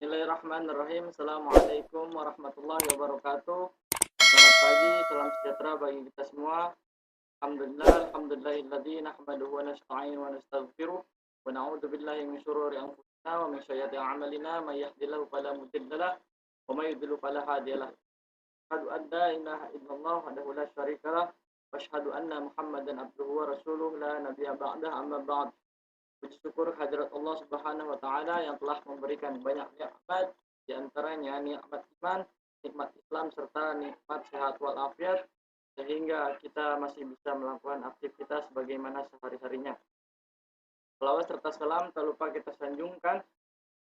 Bismillahirrahmanirrahim. Assalamualaikum warahmatullahi wabarakatuh. Selamat pagi, salam sejahtera bagi kita semua. Alhamdulillahilladzi nahmaduhu wa nasta'inu wa nastaghfiruh wa na'udzu billahi min syururi anfusina wa min sayyiati a'malina may yahdihillahu fala mudilla lahu wa may yudlil fala hadiya lahu. Asyhadu an la ilaha illallah wahdahu la syarika lahu wa asyhadu anna Muhammadan abduhu wa rasuluh la nabiyya ba'dahu amma ba'd. Puji syukur hadirat Allah Subhanahu wa taala yang telah memberikan banyak nikmat, di antaranya nikmat iman, nikmat Islam serta nikmat sehat walafiat sehingga kita masih bisa melakukan aktivitas sebagaimana sehari-harinya. Selawat serta salam tak lupa kita sanjungkan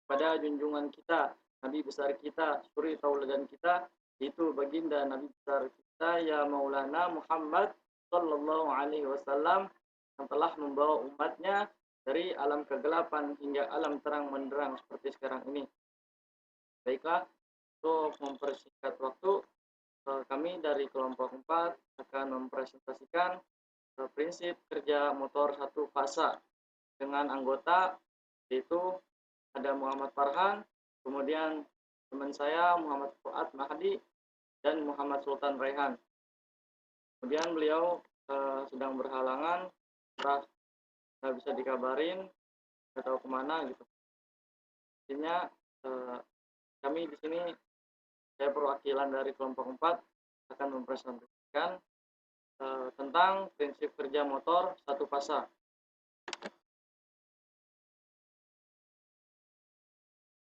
pada junjungan kita, Nabi besar kita, suri tauladan kita, yaitu baginda Nabi besar kita ya Maulana Muhammad sallallahu alaihi wasallam yang telah membawa umatnya dari alam kegelapan hingga alam terang menderang seperti sekarang ini. Baiklah, untuk mempersingkat waktu, kami dari kelompok 4 akan mempresentasikan prinsip kerja motor satu fasa dengan anggota yaitu ada Muhammad Farhan, kemudian teman saya Muhammad Fuad Mahdi dan Muhammad Sultan Raihan. Kemudian beliau sedang berhalangan, nggak bisa dikabarin, nggak tahu kemana gitu. Intinya kami di sini, saya perwakilan dari kelompok 4 akan mempresentasikan tentang prinsip kerja motor satu fasa.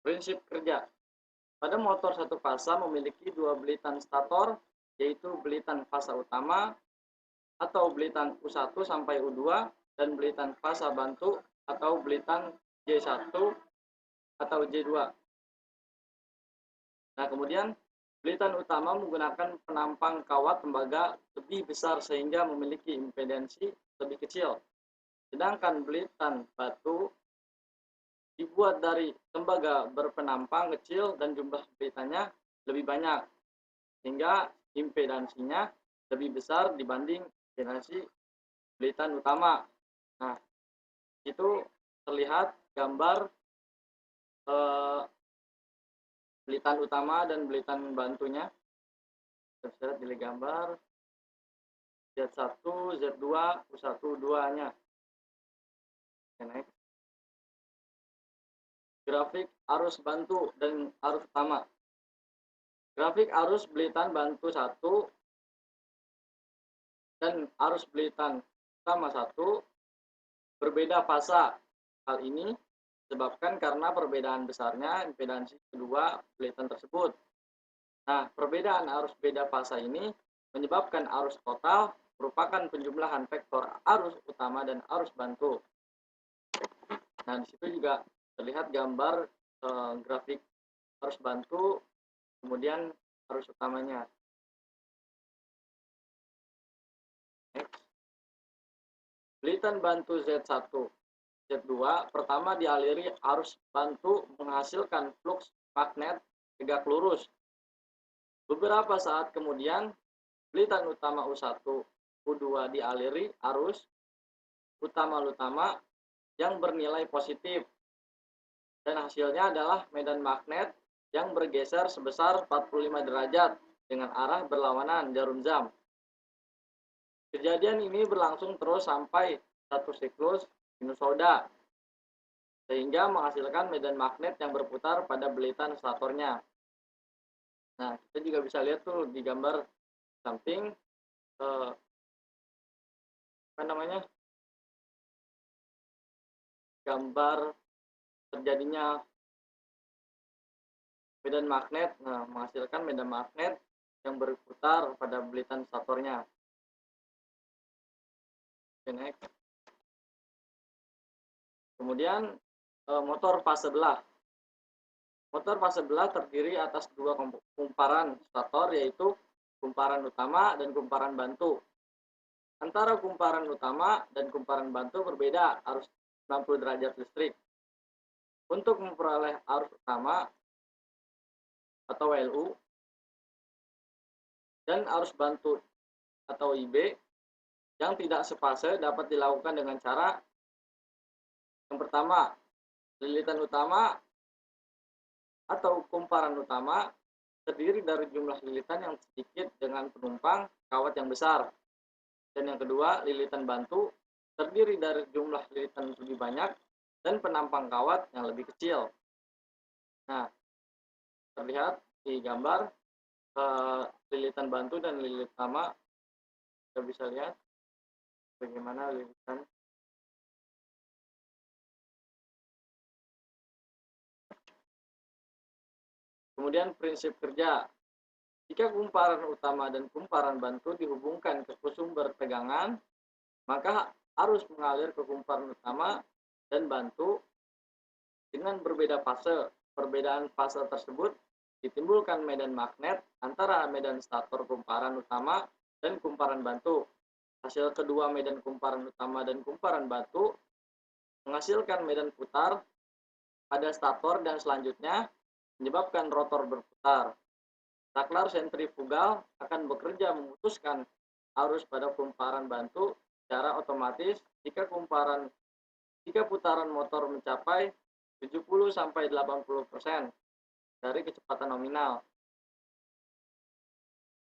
Prinsip kerja pada motor satu fasa memiliki dua belitan stator, yaitu belitan fasa utama atau belitan U1 sampai U2 dan belitan fasa bantu atau belitan J1 atau J2. Nah, kemudian belitan utama menggunakan penampang kawat tembaga lebih besar sehingga memiliki impedansi lebih kecil. Sedangkan belitan batu dibuat dari tembaga berpenampang kecil dan jumlah belitannya lebih banyak sehingga impedansinya lebih besar dibanding impedansi belitan utama. Nah, itu terlihat gambar belitan utama dan belitan bantunya. Kita bisa lihat di gambar Z1, Z2, U1, 2-nya. Grafik arus bantu dan arus utama. Grafik arus belitan bantu 1 dan arus belitan utama 1 berbeda fasa. Hal ini disebabkan karena perbedaan besarnya impedansi kedua belitan tersebut. Nah, perbedaan arus beda fasa ini menyebabkan arus total merupakan penjumlahan vektor arus utama dan arus bantu. Nah, di situ juga terlihat gambar grafik arus bantu, kemudian arus utamanya. Belitan bantu Z1, Z2 pertama dialiri arus bantu menghasilkan flux magnet tegak lurus. Beberapa saat kemudian belitan utama U1, U2 dialiri arus utama yang bernilai positif dan hasilnya adalah medan magnet yang bergeser sebesar 45 derajat dengan arah berlawanan jarum jam. Kejadian ini berlangsung terus sampai satu siklus sinusoida sehingga menghasilkan medan magnet yang berputar pada belitan statornya. Nah, kita juga bisa lihat tuh di gambar samping gambar terjadinya medan magnet, menghasilkan medan magnet yang berputar pada belitan statornya. Kemudian motor fase belah. Motor fase belah terdiri atas dua kumparan stator, yaitu kumparan utama dan kumparan bantu. Antara kumparan utama dan kumparan bantu berbeda arus 60 derajat listrik. Untuk memperoleh arus utama atau WLU dan arus bantu atau IB yang tidak sefase dapat dilakukan dengan cara yang pertama, lilitan utama atau kumparan utama terdiri dari jumlah lilitan yang sedikit dengan penumpang kawat yang besar. Dan yang kedua, lilitan bantu terdiri dari jumlah lilitan lebih banyak dan penampang kawat yang lebih kecil. Nah, terlihat di gambar lilitan bantu dan lilitan utama. Kita bisa lihat bagaimana lilitan. Kemudian prinsip kerja. Jika kumparan utama dan kumparan bantu dihubungkan ke sumber tegangan, maka arus mengalir ke kumparan utama dan bantu dengan berbeda fase. Perbedaan fase tersebut ditimbulkan medan magnet antara medan stator kumparan utama dan kumparan bantu. Hasil kedua medan kumparan utama dan kumparan bantu menghasilkan medan putar pada stator dan selanjutnya menyebabkan rotor berputar. Saklar sentrifugal akan bekerja memutuskan arus pada kumparan bantu secara otomatis jika putaran motor mencapai 70-80% dari kecepatan nominal.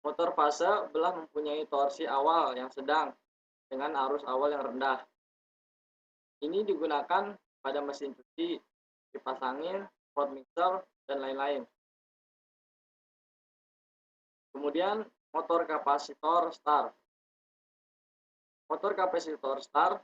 Motor fase belah mempunyai torsi awal yang sedang dengan arus awal yang rendah. Ini digunakan pada mesin cuci, kipas angin, pot mixer, dan lain-lain. Kemudian motor kapasitor start. Motor kapasitor start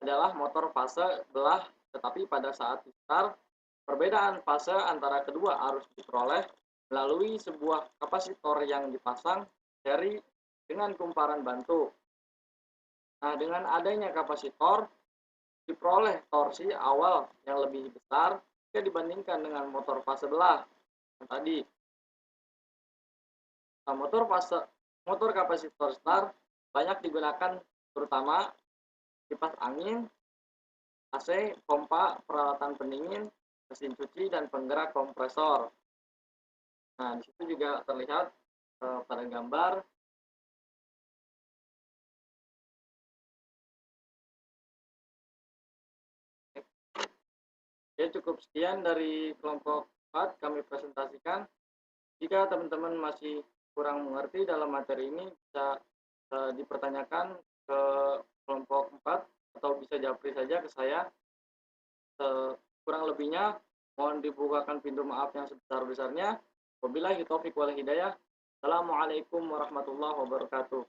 adalah motor fase belah, tetapi pada saat di start, perbedaan fase antara kedua arus diperoleh melalui sebuah kapasitor yang dipasang seri dengan kumparan bantu. Nah, dengan adanya kapasitor, diperoleh torsi awal yang lebih besar jika dibandingkan dengan motor fase belah yang tadi. Nah, motor kapasitor start banyak digunakan terutama kipas angin, AC, pompa, peralatan pendingin, mesin cuci, dan penggerak kompresor. Nah, di situ juga terlihat pada gambar. Ya, cukup sekian dari kelompok 4 kami presentasikan. Jika teman-teman masih kurang mengerti dalam materi ini, bisa dipertanyakan ke kelompok 4 atau bisa japri saja ke saya. Kurang lebihnya mohon dibukakan pintu maaf yang sebesar-besarnya. Wabillahi taufiq wal hidayah. Assalamualaikum warahmatullahi wabarakatuh.